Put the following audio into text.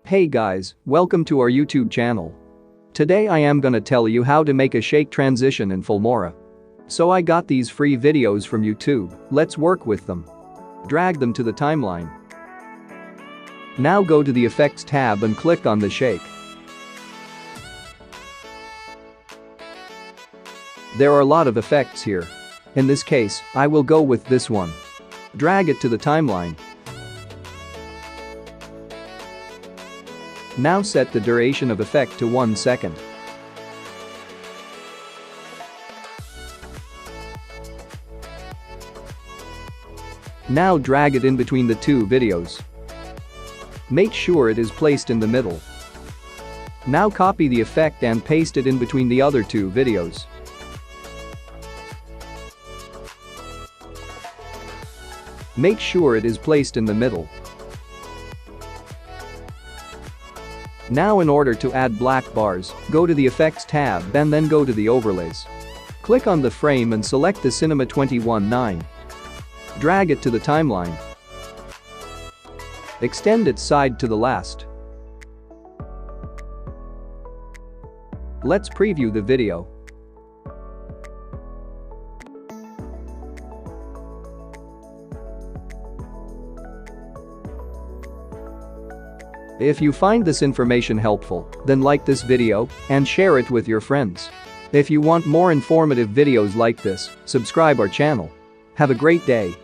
Hey guys, welcome to our YouTube channel. Today I am gonna tell you how to make a shake transition in Filmora. So I got these free videos from YouTube, let's work with them. Drag them to the timeline. Now go to the Effects tab and click on the shake. There are a lot of effects here. In this case, I will go with this one. Drag it to the timeline. Now set the duration of effect to 1 second. Now drag it in between the two videos. Make sure it is placed in the middle. Now copy the effect and paste it in between the other two videos. Make sure it is placed in the middle. Now in order to add black bars, go to the Effects tab and then go to the Overlays. Click on the frame and select the Cinema 21:9. Drag it to the timeline. Extend its side to the last. Let's preview the video. If you find this information helpful, then like this video and share it with your friends. If you want more informative videos like this, subscribe our channel. Have a great day.